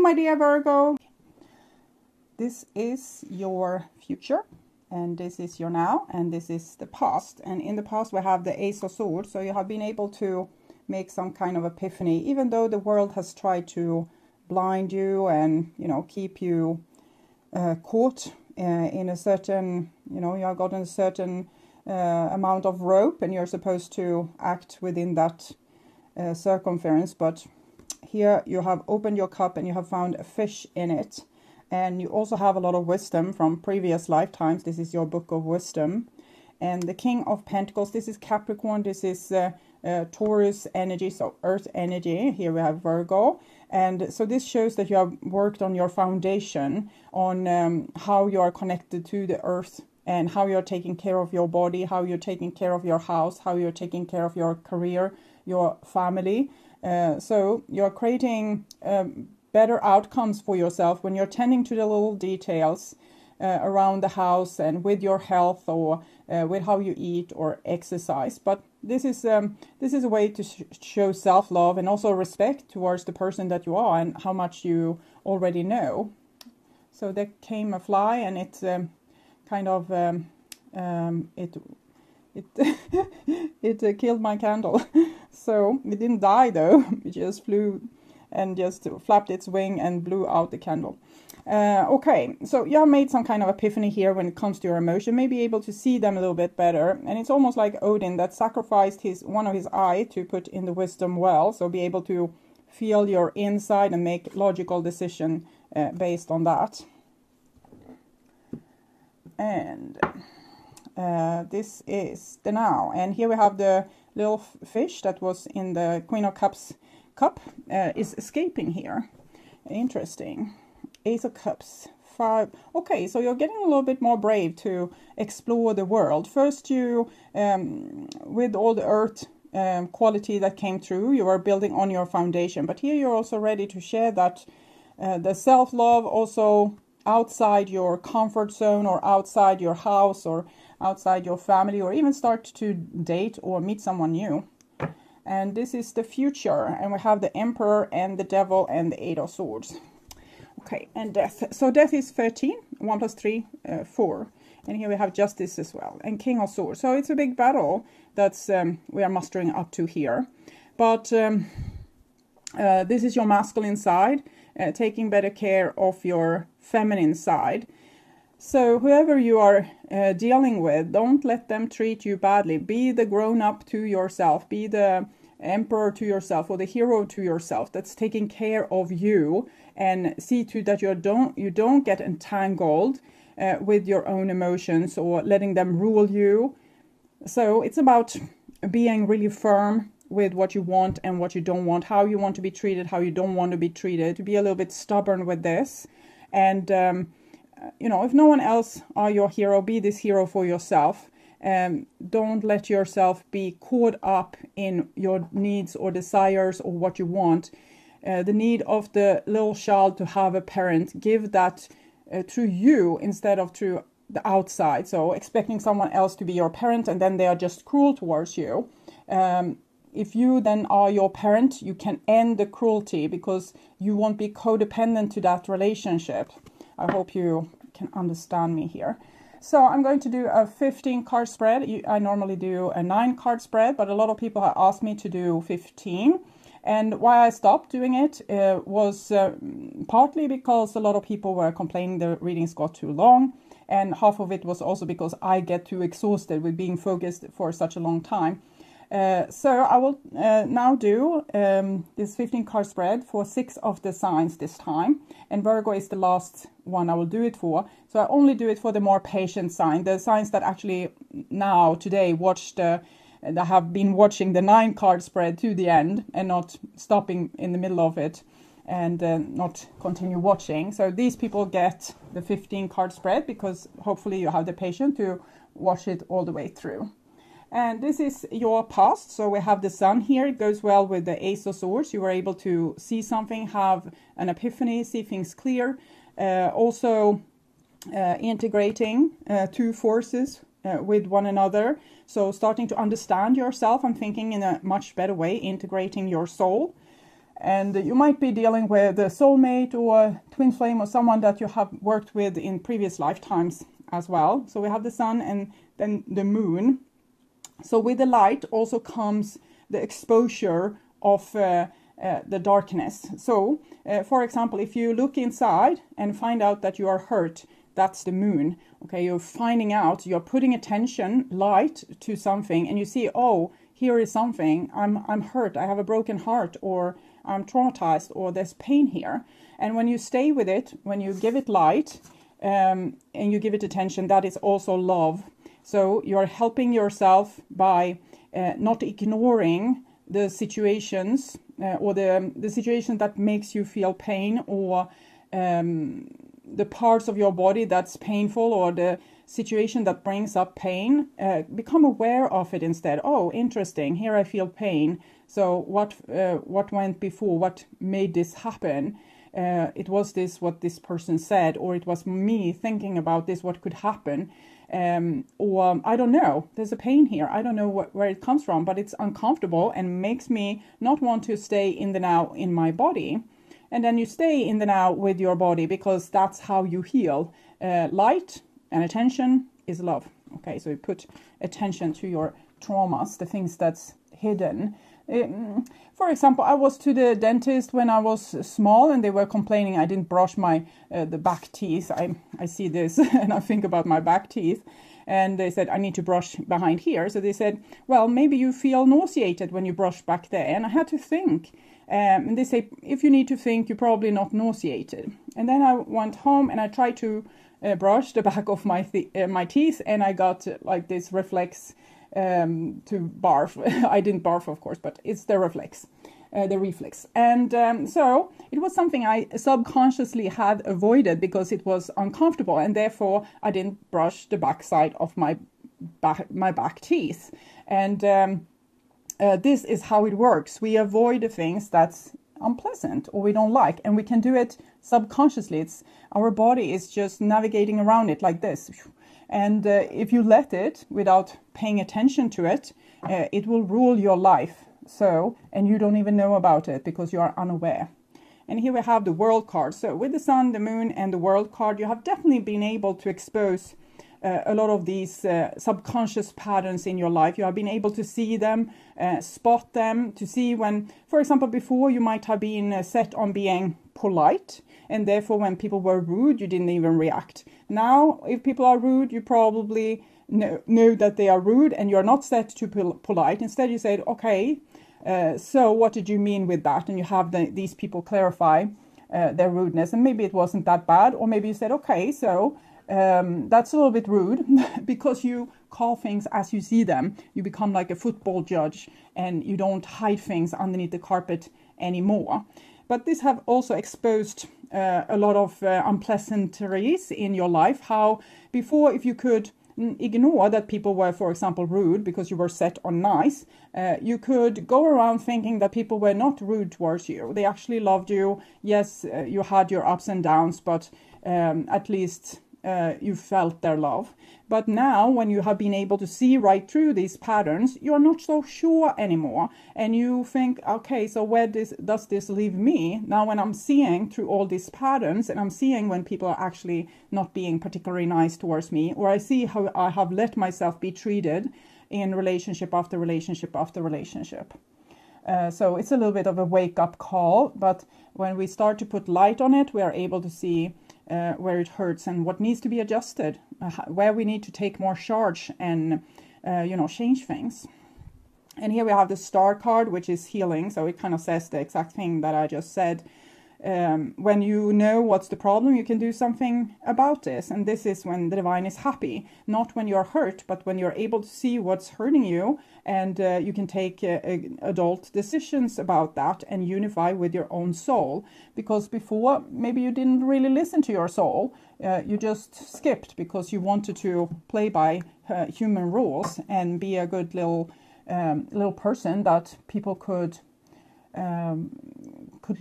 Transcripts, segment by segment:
my dear Virgo. This is your future, and this is your now, and this is the past. And in the past we have the Ace of Swords, so you have been able to make some kind of epiphany, even though the world has tried to blind you and, you know, keep you caught in a certain, you know, you have gotten a certain amount of rope, and you're supposed to act within that circumference. But here you have opened your cup and you have found a fish in it, and you also have a lot of wisdom from previous lifetimes. This is your book of wisdom. And the King of Pentacles, this is Capricorn, this is Taurus energy, so earth energy. Here we have Virgo. And so this shows that you have worked on your foundation, on how you are connected to the earth, and how you're taking care of your body, how you're taking care of your house, how you're taking care of your career, your family. So you're creating better outcomes for yourself when you're tending to the little details around the house and with your health, or with how you eat or exercise. But this is a way to show self-love and also respect towards the person that you are and how much you already know. So there came a fly, and it's kind of it killed my candle. So it didn't die though, it just flew and just flapped its wing and blew out the candle. Okay, so you have made some kind of epiphany here when it comes to your emotion, maybe able to see them a little bit better. And it's almost like Odin that sacrificed one of his eye to put in the wisdom well, so be able to feel your inside and make logical decision based on that. And this is the now, and here we have the little fish that was in the Queen of Cups cup is escaping here. Interesting. Ace of Cups, 5. Okay, so you're getting a little bit more brave to explore the world. First, you with all the earth quality that came through, you are building on your foundation, but here you're also ready to share that the self-love also outside your comfort zone, or outside your house, or outside your family, or even start to date or meet someone new. And this is the future, and we have the Emperor and the Devil and the Eight of Swords. Okay, and Death. So Death is 13, 1 plus 3, 4. And here we have Justice as well, and King of Swords. So it's a big battle that's we are mustering up to here. But this is your masculine side, taking better care of your feminine side. So whoever you are dealing with, don't let them treat you badly. Be the grown-up to yourself. Be the emperor to yourself, or the hero to yourself that's taking care of you, and see to that you don't get entangled with your own emotions or letting them rule you. So it's about being really firm with what you want and what you don't want, how you want to be treated, how you don't want to be treated, to be a little bit stubborn with this. And you know, if no one else are your hero, be this hero for yourself. Don't let yourself be caught up in your needs or desires or what you want. The need of the little child to have a parent, give that through you instead of through the outside. So expecting someone else to be your parent, and then they are just cruel towards you. If you then are your parent, you can end the cruelty because you won't be codependent to that relationship. I hope you can understand me here. So I'm going to do a 15 card spread. I normally do a 9 card spread, but a lot of people have asked me to do 15. And why I stopped doing it was partly because a lot of people were complaining the readings got too long. And half of it was also because I get too exhausted with being focused for such a long time. So I will now do this 15 card spread for 6 of the signs this time, and Virgo is the last one I will do it for. So I only do it for the more patient sign, the signs that actually now today that have been watching the 9 card spread to the end and not stopping in the middle of it and not continue watching. So these people get the 15 card spread because hopefully you have the patience to watch it all the way through. And this is your past. So we have the Sun here. It goes well with the Ace of Swords. You were able to see something, have an epiphany, see things clear. Also integrating two forces with one another. So starting to understand yourself and thinking in a much better way, integrating your soul. And you might be dealing with a soulmate or a twin flame or someone that you have worked with in previous lifetimes as well. So we have the sun and then the moon. So with the light also comes the exposure of the darkness. So, for example, if you look inside and find out that you are hurt, that's the moon. Okay, you're finding out, you're putting attention, light to something, and you see, oh, here is something. I'm hurt. I have a broken heart, or I'm traumatized, or there's pain here. And when you stay with it, when you give it light, and you give it attention, that is also love. So you're helping yourself by not ignoring the situations or the situation that makes you feel pain, or the parts of your body that's painful, or the situation that brings up pain. Become aware of it instead. Oh, interesting, here I feel pain. So what went before? What made this happen? It was this, what this person said, or it was me thinking about this, what could happen. Or I don't know, there's a pain here. I don't know where it comes from, but it's uncomfortable and makes me not want to stay in the now in my body. And then you stay in the now with your body, because that's how you heal. Light and attention is love. Okay, so you put attention to your traumas, the things that's hidden. For example, I was to the dentist when I was small, and they were complaining I didn't brush my the back teeth. I see this and I think about my back teeth, and they said I need to brush behind here. So they said, well, maybe you feel nauseated when you brush back there. And I had to think, and they say if you need to think, you're probably not nauseated. And then I went home and I tried to brush the back of my teeth, and I got like this reflex to barf. I didn't barf, of course, but it's the reflex. And so it was something I subconsciously had avoided because it was uncomfortable, and therefore I didn't brush the backside of my back teeth. And this is how it works. We avoid the things that's unpleasant or we don't like, and we can do it subconsciously. It's our body is just navigating around it like this. And if you let it without paying attention to it, it will rule your life. So, and you don't even know about it because you are unaware. And here we have the world card. So with the sun, the moon, and the world card, you have definitely been able to expose a lot of these subconscious patterns in your life. You have been able to see them, spot them, to see when, for example, before you might have been set on being polite, and therefore when people were rude, you didn't even react. Now, if people are rude, you probably know that they are rude, and you're not set to polite. Instead, you said, okay, so what did you mean with that? And you have these people clarify their rudeness, and maybe it wasn't that bad, or maybe you said, okay, so that's a little bit rude, because you call things as you see them. You become like a football judge, and you don't hide things underneath the carpet anymore. But this have also exposed a lot of unpleasantries in your life. How before, if you could ignore that people were, for example, rude because you were set on nice, you could go around thinking that people were not rude towards you. They actually loved you. Yes, you had your ups and downs, but at least you felt their love. But now, when you have been able to see right through these patterns, you're not so sure anymore. And you think, okay, so where does this leave me? Now, when I'm seeing through all these patterns, and I'm seeing when people are actually not being particularly nice towards me, or I see how I have let myself be treated in relationship after relationship after relationship. So it's a little bit of a wake-up call, but when we start to put light on it, we are able to see where it hurts and what needs to be adjusted, where we need to take more charge and, change things. And here we have the star card, which is healing. So it kind of says the exact thing that I just said. When you know what's the problem, you can do something about this. And this is when the divine is happy, not when you're hurt, but when you're able to see what's hurting you, and you can take adult decisions about that and unify with your own soul. Because before, maybe you didn't really listen to your soul. You just skipped because you wanted to play by human rules and be a good little person that people could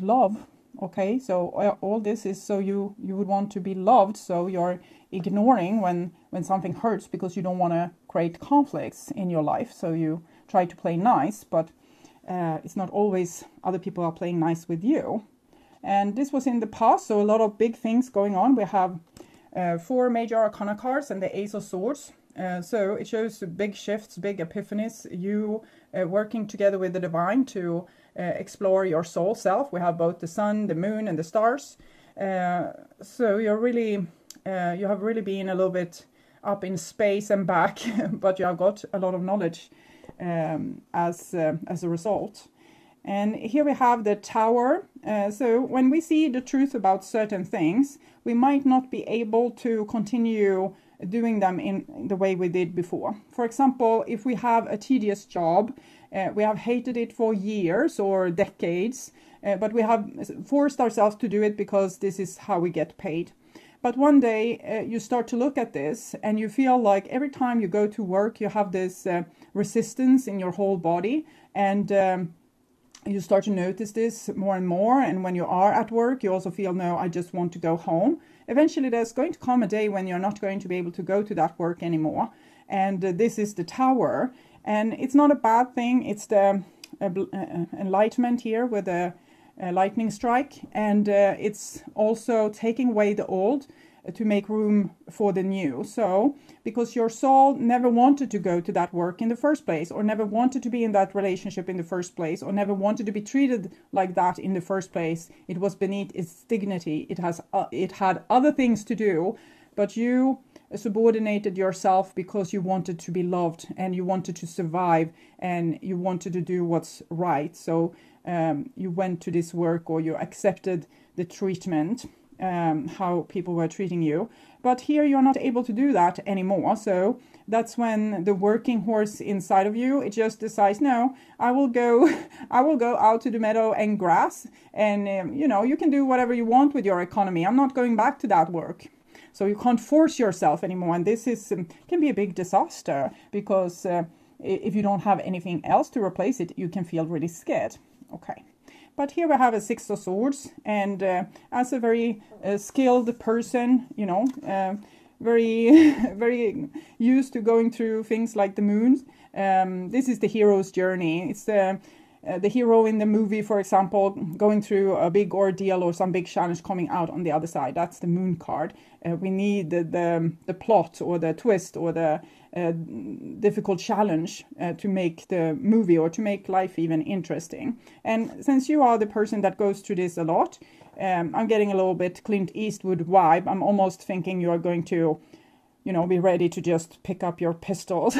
love. Okay, so all this is so you would want to be loved, so you're ignoring when something hurts because you don't want to create conflicts in your life. So you try to play nice, but it's not always other people are playing nice with you. And this was in the past, so a lot of big things going on. We have 4 major arcana cards and the Ace of Swords. So it shows big shifts, big epiphanies, you working together with the divine to explore your soul self. We have both the sun, the moon, and the stars. So you're really, you have really been a little bit up in space and back, but you have got a lot of knowledge as a result. And here we have the Tower. So when we see the truth about certain things, we might not be able to continue doing them in the way we did before. For example, if we have a tedious job, we have hated it for years or decades, but we have forced ourselves to do it because this is how we get paid. But one day you start to look at this and you feel like every time you go to work, you have this resistance in your whole body, and you start to notice this more and more. And when you are at work, you also feel, no, I just want to go home. Eventually, there's going to come a day when you're not going to be able to go to that work anymore. And this is the Tower. And it's not a bad thing. It's the enlightenment here with a lightning strike. And it's also taking away the old to make room for the new. So, because your soul never wanted to go to that work in the first place, or never wanted to be in that relationship in the first place, or never wanted to be treated like that in the first place. It was beneath its dignity. It had other things to do, but you subordinated yourself because you wanted to be loved and you wanted to survive and you wanted to do what's right. So you went to this work, or you accepted the treatment, how people were treating you. But here you're not able to do that anymore. So that's when the working horse inside of you, it just decides, no, I will go out to the meadow and grass, and you can do whatever you want with your economy. I'm not going back to that work. So you can't force yourself anymore, and this is can be a big disaster, because if you don't have anything else to replace it, you can feel really scared. Okay. But here we have a Six of Swords, and as a very skilled person, very very used to going through things like the moon. This is the hero's journey. It's the hero in the movie, for example, going through a big ordeal or some big challenge, coming out on the other side. That's the moon card. We need the plot or the twist or the difficult challenge to make the movie, or to make life even interesting. And since you are the person that goes through this a lot, I'm getting a little bit Clint Eastwood vibe. I'm almost thinking you are going to be ready to just pick up your pistols.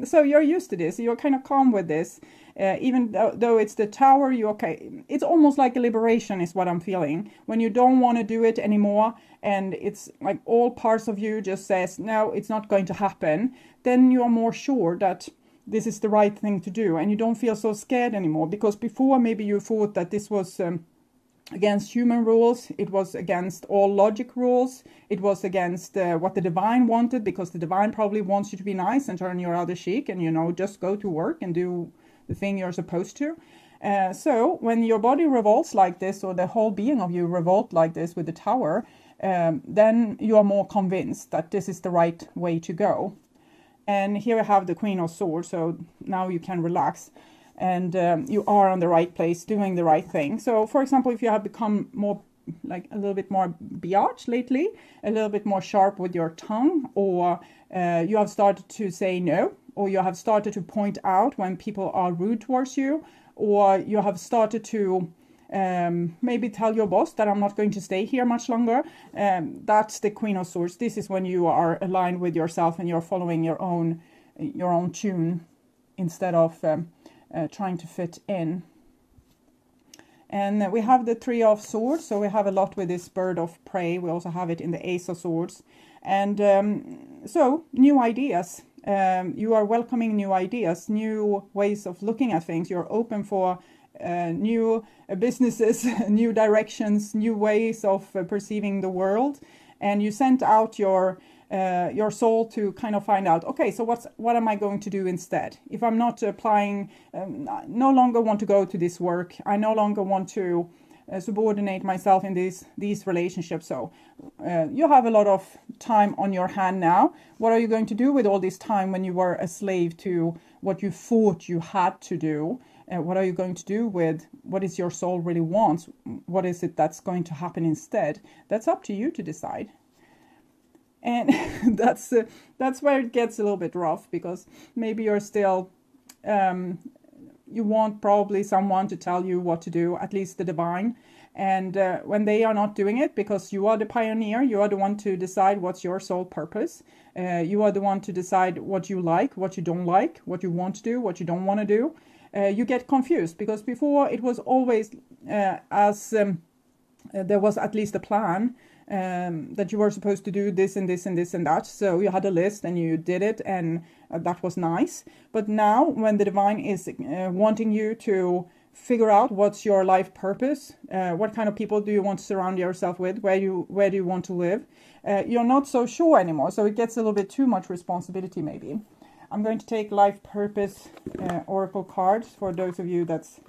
So you're used to this. You're kind of calm with this. Even though it's the Tower, you're okay. It's almost like a liberation is what I'm feeling. When you don't want to do it anymore, and it's like all parts of you just says, no, it's not going to happen, then you are more sure that this is the right thing to do. And you don't feel so scared anymore. Because before, maybe you thought that this was against human rules, it was against all logic rules, it was against what the divine wanted, because the divine probably wants you to be nice and turn your other cheek and just go to work and do the thing you're supposed to. So when your body revolts like this, or the whole being of you revolt like this with the Tower, then you are more convinced that this is the right way to go. And here I have the Queen of Swords, so now you can relax. And you are on the right place, doing the right thing. So, for example, if you have become more, like a little bit more biatch lately, a little bit more sharp with your tongue, or you have started to say no, or you have started to point out when people are rude towards you, or you have started to maybe tell your boss that I'm not going to stay here much longer, that's the Queen of Swords. This is when you are aligned with yourself and you're following your own tune instead of trying to fit in. And we have the Three of Swords, so we have a lot with this bird of prey. We also have it in the Ace of Swords. And so, new ideas. You are welcoming new ideas, new ways of looking at things. You're open for new businesses, new directions, new ways of perceiving the world. And you sent out your soul to kind of find out, okay, so what am I going to do instead? If I'm not applying, no longer want to go to this work, I no longer want to subordinate myself in these relationships. So you have a lot of time on your hand now. What are you going to do with all this time when you were a slave to what you thought you had to do? What are you going to do with what is your soul really wants? What is it that's going to happen instead? That's up to you to decide. And that's where it gets a little bit rough, because maybe you're still, you want probably someone to tell you what to do, at least the divine. And when they are not doing it, because you are the pioneer, you are the one to decide what's your soul purpose. You are the one to decide what you like, what you don't like, what you want to do, what you don't want to do. You get confused, because before it was always there was at least a plan, that you were supposed to do this and this and this and that. So you had a list and you did it, and that was nice. But now when the divine is wanting you to figure out what's your life purpose, what kind of people do you want to surround yourself with, where do you want to live, you're not so sure anymore. So it gets a little bit too much responsibility maybe. I'm going to take life purpose oracle cards for those of you that's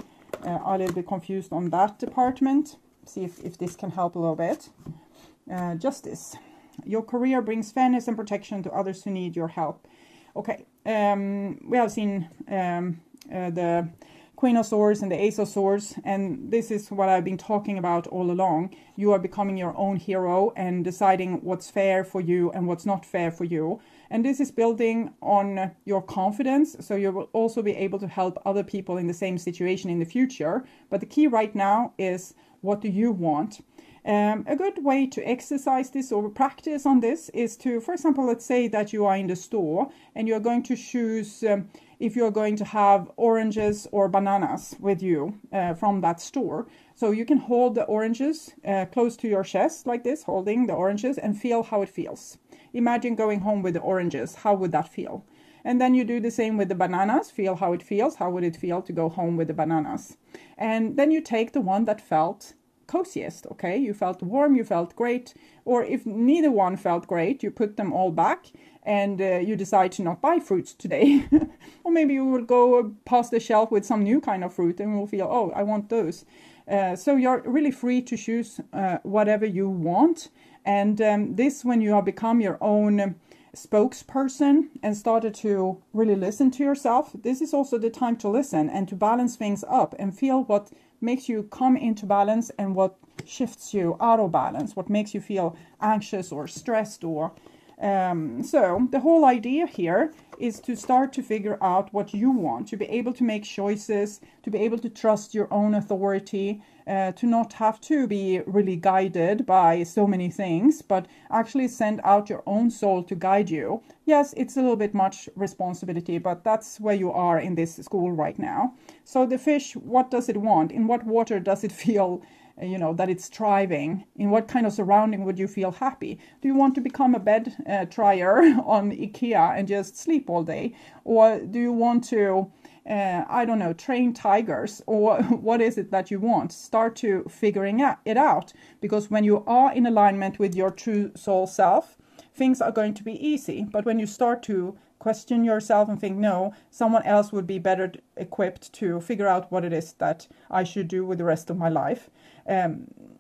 are a little bit confused on that department. See if this can help a little bit. Justice. Your career brings fairness and protection to others who need your help. Okay, we have seen the Queen of Swords and the Ace of Swords, and this is what I've been talking about all along. You are becoming your own hero and deciding what's fair for you and what's not fair for you. And this is building on your confidence, so you will also be able to help other people in the same situation in the future. But the key right now is, what do you want? A good way to exercise this or practice on this is to, for example, let's say that you are in the store and you're going to choose if you're going to have oranges or bananas with you from that store. So you can hold the oranges close to your chest like this, holding the oranges, and feel how it feels. Imagine going home with the oranges. How would that feel? And then you do the same with the bananas. Feel how it feels. How would it feel to go home with the bananas? And then you take the one that felt coziest, okay? You felt warm, you felt great. Or if neither one felt great, you put them all back and you decide to not buy fruits today. Or maybe you will go past the shelf with some new kind of fruit and will feel, oh, I want those. So you're really free to choose whatever you want. And this, when you have become your own spokesperson and started to really listen to yourself, this is also the time to listen and to balance things up and feel what makes you come into balance and what shifts you out of balance, what makes you feel anxious or stressed. Or so the whole idea here is to start to figure out what you want, to be able to make choices, to be able to trust your own authority, to not have to be really guided by so many things, but actually send out your own soul to guide you. Yes, it's a little bit much responsibility, but that's where you are in this school right now. So the fish, what does it want? In what water does it feel that it's thriving? In what kind of surrounding would you feel happy? Do you want to become a bed trier on IKEA and just sleep all day? Or do you want to, I don't know, train tigers? Or what is it that you want? Start to figuring it out. Because when you are in alignment with your true soul self, things are going to be easy. But when you start to question yourself and think, no, someone else would be better equipped to figure out what it is that I should do with the rest of my life,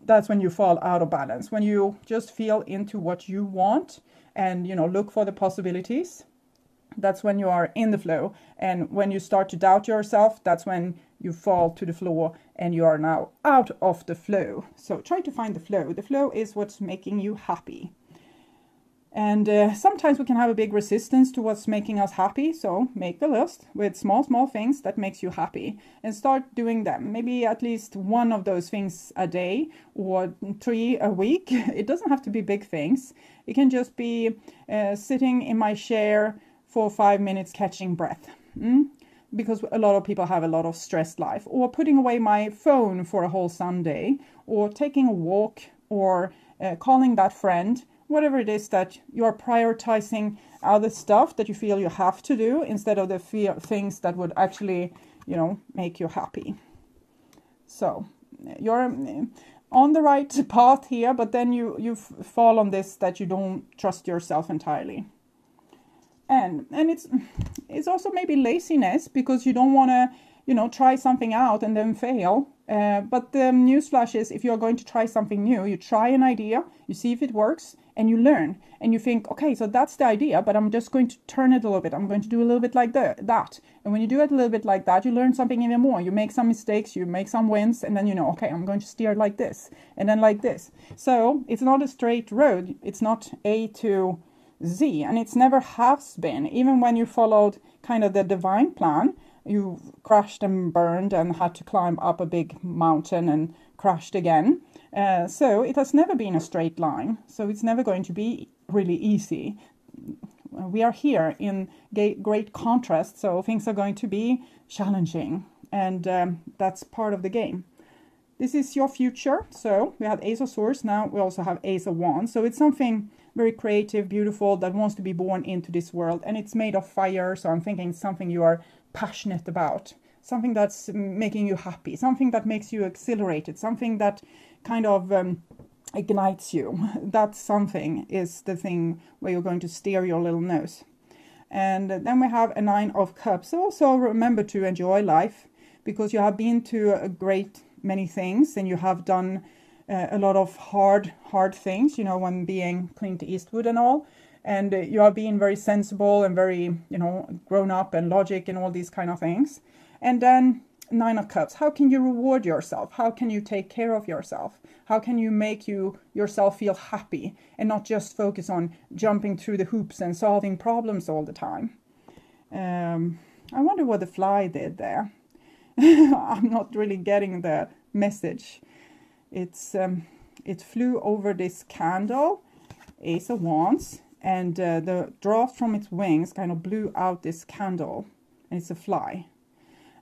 that's when you fall out of balance. When you just feel into what you want and look for the possibilities, that's when you are in the flow. And when you start to doubt yourself, that's when you fall to the floor and you are now out of the flow. So try to find the flow. The flow is what's making you happy. And sometimes we can have a big resistance to what's making us happy. So make a list with small things that makes you happy and start doing them. Maybe at least one of those things a day or 3 a week. It doesn't have to be big things. It can just be sitting in my chair for 5 minutes catching breath. Because a lot of people have a lot of stressed life. Or putting away my phone for a whole Sunday. Or taking a walk. Or calling that friend. Whatever it is that you're prioritizing other stuff that you feel you have to do instead of the things that would actually, make you happy. So you're on the right path here, but then you fall on this that you don't trust yourself entirely. And it's also maybe laziness because you don't want you know, try something out and then fail. But the newsflash is, if you're going to try something new, you try an idea, you see if it works, and you learn. And you think, okay, so that's the idea, but I'm just going to turn it a little bit. I'm going to do a little bit like that. And when you do it a little bit like that, you learn something even more. You make some mistakes, you make some wins, and then you know, okay, I'm going to steer like this, and then like this. So it's not a straight road. It's not A to Z, and it's never has been. Even when you followed kind of the divine plan, you crashed and burned and had to climb up a big mountain and crashed again. So it has never been a straight line. So it's never going to be really easy. We are here in great contrast, so things are going to be challenging, and that's part of the game. This is your future. So we have Ace of Swords. Now we also have Ace of Wands. So it's something very creative, beautiful, that wants to be born into this world, and it's made of fire. So I'm thinking something you are passionate about, something that's making you happy, something that makes you exhilarated, something that kind of ignites you. That something is the thing where you're going to steer your little nose. And then we have a Nine of Cups. So also remember to enjoy life, because you have been to a great many things, and you have done a lot of hard things, you know, when being Clint Eastwood and all. And you are being very sensible and very, you know, grown up and logic and all these kind of things. And then Nine of Cups. How can you reward yourself? How can you take care of yourself? How can you make yourself feel happy and not just focus on jumping through the hoops and solving problems all the time? I wonder what the fly did there. I'm not really getting the message. It flew over this candle, Ace of Wands, and the draft from its wings kind of blew out this candle, and it's a fly.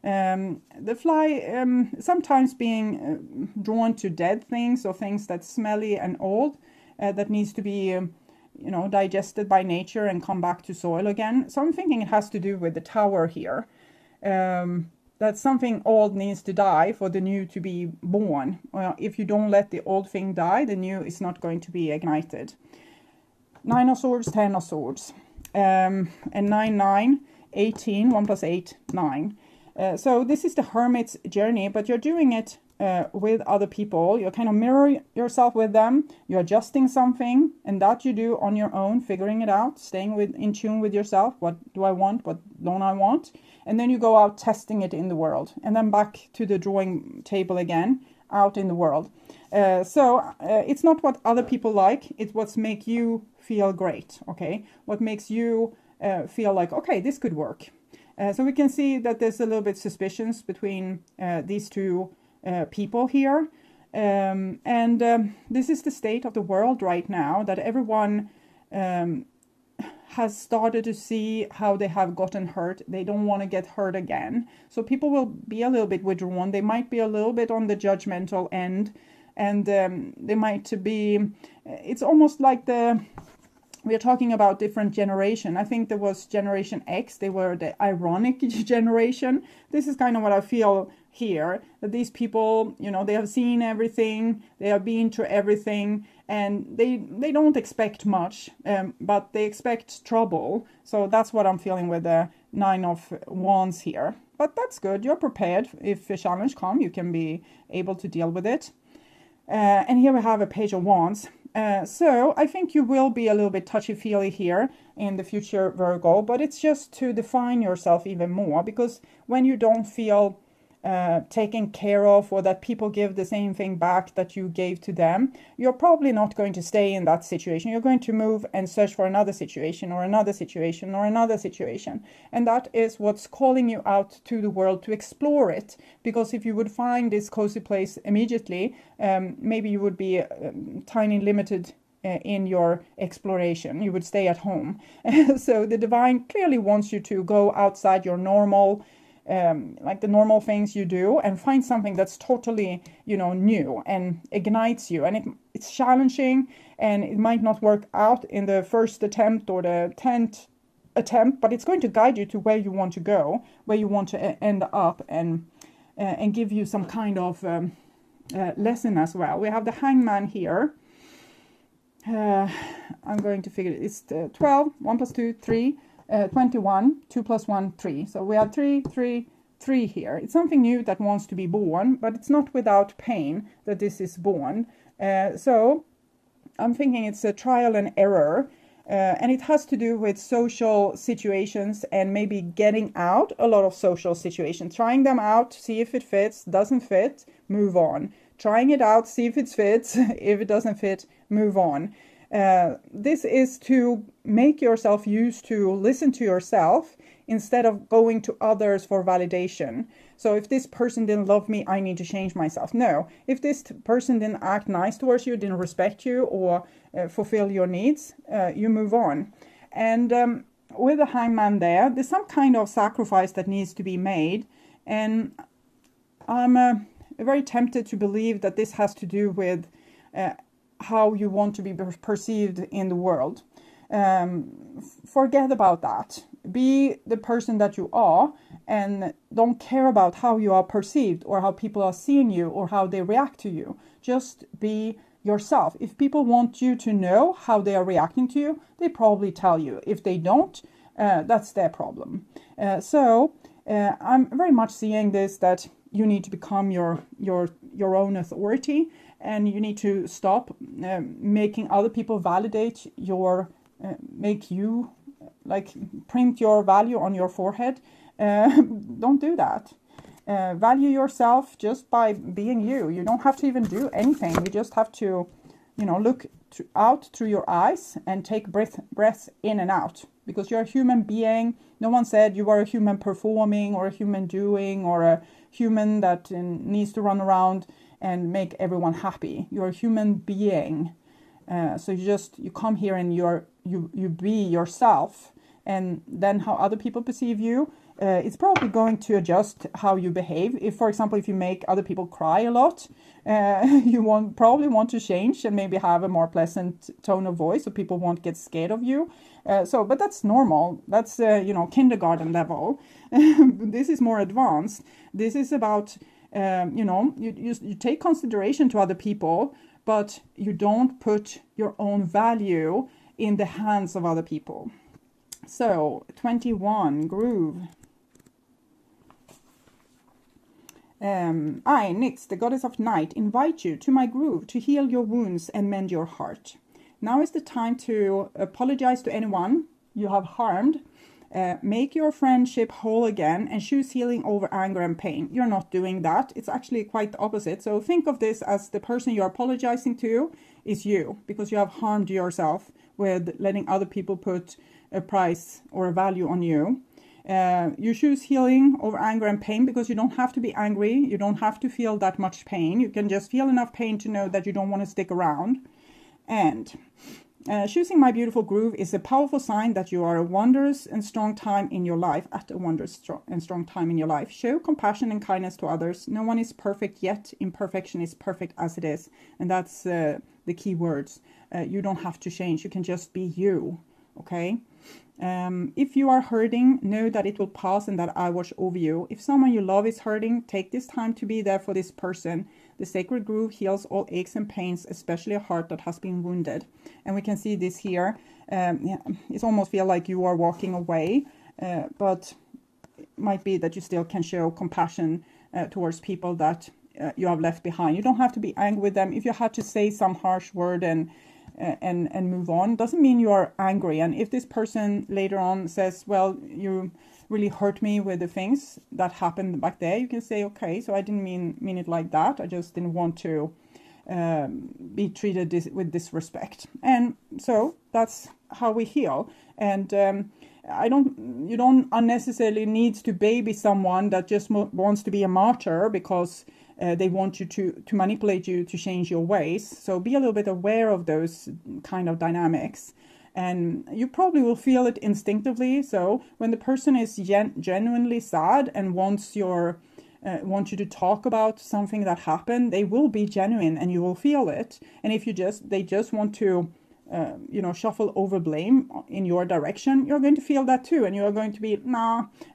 The fly sometimes being drawn to dead things, or things that's smelly and old, that needs to be you know, digested by nature and come back to soil again. So I'm thinking it has to do with the Tower here. That something old needs to die for the new to be born. Well, if you don't let the old thing die, the new is not going to be ignited. Nine of Swords, 10 of Swords. And 9, 9, 18, 1 plus 8, 9. So this is the Hermit's journey, but you're doing it with other people. You kind of mirror yourself with them. You're adjusting something, and that you do on your own, figuring it out, staying in tune with yourself. What do I want? What don't I want? And then you go out testing it in the world, and then back to the drawing table again, out in the world. So it's not what other people like, it's what makes you feel great, okay? What makes you feel like, okay, this could work. So we can see that there's a little bit suspicions between these two people here. This is the state of the world right now, that everyone has started to see how they have gotten hurt. They don't want to get hurt again. So people will be a little bit withdrawn. They might be a little bit on the judgmental end, and they might be, it's almost like we are talking about different generation. I think there was Generation X. They were the ironic generation. This is kind of what I feel here, that these people, you know, they have seen everything, they have been through everything, and they don't expect much, but they expect trouble. So that's what I'm feeling with the Nine of Wands here. But that's good. You're prepared. If a challenge comes, you can be able to deal with it. And here we have a Page of Wands. So I think you will be a little bit touchy-feely here in the future, Virgo, but it's just to define yourself even more, because when you don't feel taken care of, or that people give the same thing back that you gave to them, you're probably not going to stay in that situation. You're going to move and search for another situation, or another situation, or another situation. And that is what's calling you out to the world to explore it. Because if you would find this cozy place immediately, maybe you would be tiny limited in your exploration. You would stay at home. So the divine clearly wants you to go outside your normal like the normal things you do, and find something that's totally, you know, new and ignites you. And it's challenging, and it might not work out in the first attempt or the 10th attempt, but it's going to guide you to where you want to go, where you want to end up, and give you some kind of lesson as well. We have the Hangman here. I'm going to figure it's 12, 1 plus 2, 3. 21, 2 plus 1, 3. So we have 3, 3, 3 here. It's something new that wants to be born, but it's not without pain that this is born. So I'm thinking it's a trial and error. And it has to do with social situations and maybe getting out a lot of social situations, trying them out, see if it fits, doesn't fit, move on. Trying it out, see if it fits, if it doesn't fit, move on. This is to make yourself used to listen to yourself instead of going to others for validation. So if this person didn't love me, I need to change myself. No, if this person didn't act nice towards you, didn't respect you, or fulfill your needs, you move on. And with the hangman there's some kind of sacrifice that needs to be made. And I'm very tempted to believe that this has to do with how you want to be perceived in the world. Forget about that. Be the person that you are and don't care about how you are perceived or how people are seeing you or how they react to you. Just be yourself. If people want you to know how they are reacting to you, they probably tell you. If they don't, that's their problem. So I'm very much seeing this, that you need to become your own authority, and you need to stop making other people validate your, make you, like, print your value on your forehead. Don't do that. Value yourself just by being you. You don't have to even do anything. You just have to, look out through your eyes and take breath in and out, because you're a human being. No one said you are a human performing or a human doing or a human that needs to run around and make everyone happy. You're a human being. So you come here and you be yourself, and then how other people perceive you, it's probably going to adjust how you behave. If, for example, if you make other people cry a lot, you probably want to change and maybe have a more pleasant tone of voice so people won't get scared of you. But that's normal. That's kindergarten level. This is more advanced. This is about you take consideration to other people, but you don't put your own value in the hands of other people. So 21 groove. I, Nyx, the goddess of night, invite you to my groove to heal your wounds and mend your heart. Now is the time to apologize to anyone you have harmed. Make your friendship whole again and choose healing over anger and pain. You're not doing that. It's actually quite the opposite. So think of this as the person you're apologizing to is you, because you have harmed yourself with letting other people put a price or a value on you. You choose healing over anger and pain because you don't have to be angry. You don't have to feel that much pain. You can just feel enough pain to know that you don't want to stick around. And choosing my beautiful groove is a powerful sign that you are a wondrous and strong time in your life, at a wondrous and strong time in your life. Show compassion and kindness to others. No one is perfect, yet imperfection is perfect as it is. And that's the key words. You don't have to change. You can just be you. Okay? If you are hurting, know that it will pass and that I watch over you. If someone you love is hurting, take this time to be there for this person. The sacred groove heals all aches and pains, especially a heart that has been wounded. And we can see this here. It almost feels like you are walking away, but it might be that you still can show compassion towards people that you have left behind. You don't have to be angry with them. If you had to say some harsh word and move on, doesn't mean you are angry. And if this person later on says, well, you really hurt me with the things that happened back there, you can say, okay, so I didn't mean it like that. I just didn't want to be treated with disrespect. And so that's how we heal. And you don't unnecessarily need to baby someone that just wants to be a martyr because they want you to manipulate you to change your ways. So be a little bit aware of those kind of dynamics. And you probably will feel it instinctively. So when the person is genuinely sad and wants you to talk about something that happened, they will be genuine and you will feel it. And if they just want to shuffle over blame in your direction, you're going to feel that too. And you're going to be,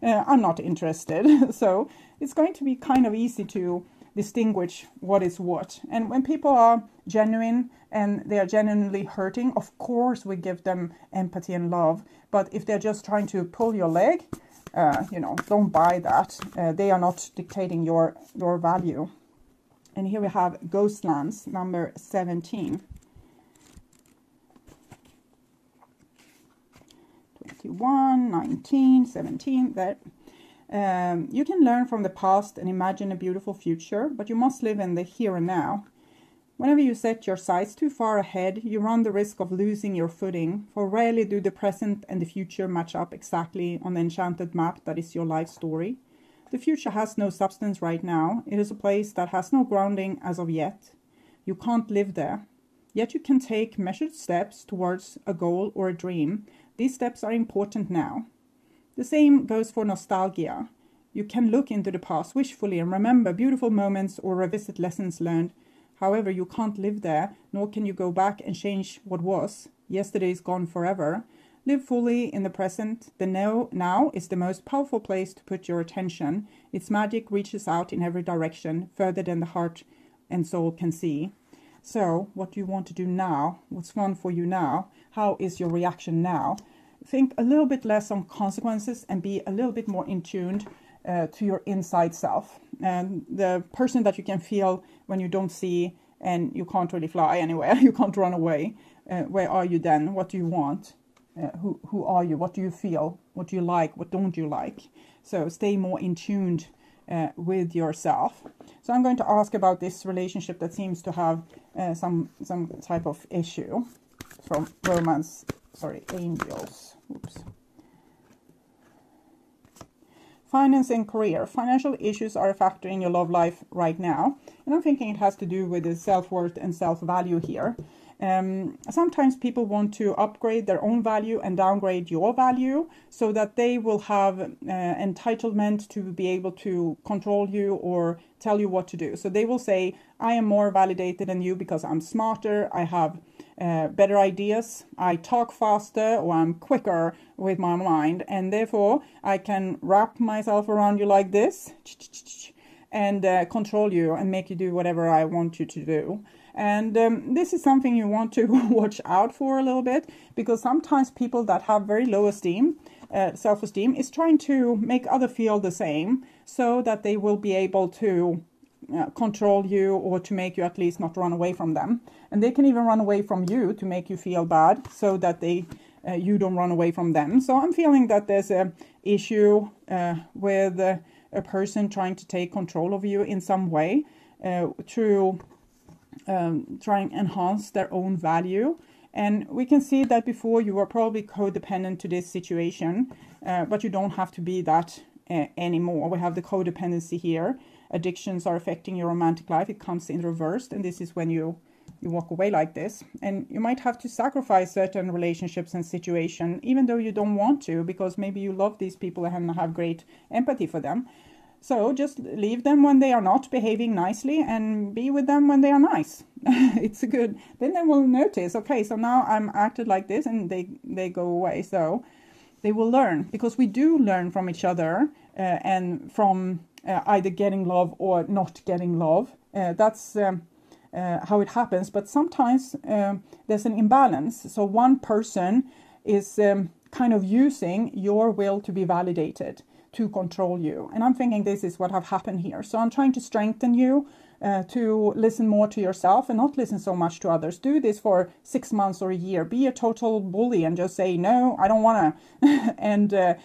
I'm not interested. So it's going to be kind of easy to distinguish what is what. And when people are genuine and they are genuinely hurting, of course we give them empathy and love. But if they're just trying to pull your leg, you know, don't buy that. They are not dictating your value. And here we have Ghostlands, number 17. 21, 19, 17, there. You can learn from the past and imagine a beautiful future, but you must live in the here and now. Whenever you set your sights too far ahead, you run the risk of losing your footing, for rarely do the present and the future match up exactly on the enchanted map that is your life story. The future has no substance right now. It is a place that has no grounding as of yet. You can't live there. Yet you can take measured steps towards a goal or a dream. These steps are important now. The same goes for nostalgia. You can look into the past wishfully and remember beautiful moments or revisit lessons learned. However, you can't live there, nor can you go back and change what was. Yesterday is gone forever. Live fully in the present. The now is the most powerful place to put your attention. Its magic reaches out in every direction, further than the heart and soul can see. So, what do you want to do now? What's fun for you now? How is your reaction now? Think a little bit less on consequences and be a little bit more in tune to your inside self. And the person that you can feel when you don't see and you can't really fly anywhere, you can't run away. Where are you then? What do you want? Who are you? What do you feel? What do you like? What don't you like? So stay more in tune with yourself. So I'm going to ask about this relationship that seems to have some type of issue from angels. Oops. Finance and career. Financial issues are a factor in your love life right now. And I'm thinking it has to do with the self-worth and self-value here. Sometimes people want to upgrade their own value and downgrade your value so that they will have entitlement to be able to control you or tell you what to do. So they will say, I am more validated than you because I'm smarter, I have better ideas, I talk faster, or I'm quicker with my mind, and therefore I can wrap myself around you like this and control you and make you do whatever I want you to do. And this is something you want to watch out for a little bit, because sometimes people that have very low esteem, self-esteem, is trying to make others feel the same so that they will be able to control you, or to make you at least not run away from them. And they can even run away from you to make you feel bad so that you don't run away from them. So I'm feeling that there's an issue with a person trying to take control of you in some way to try and enhance their own value. And we can see that before you were probably codependent to this situation, but you don't have to be that anymore. We have the codependency here. Addictions are affecting your romantic life. It comes in reversed, and this is when you walk away like this. And you might have to sacrifice certain relationships and situations, even though you don't want to, because maybe you love these people and have great empathy for them. So just leave them when they are not behaving nicely and be with them when they are nice. It's a good, then they will notice, okay, so now I'm acted like this, and they go away. So they will learn, because we do learn from each other and from either getting love or not getting love. That's how it happens. But sometimes there's an imbalance. So one person is kind of using your will to be validated, to control you. And I'm thinking this is what have happened here. So I'm trying to strengthen you to listen more to yourself and not listen so much to others. Do this for 6 months or a year. Be a total bully and just say, no, I don't want to. And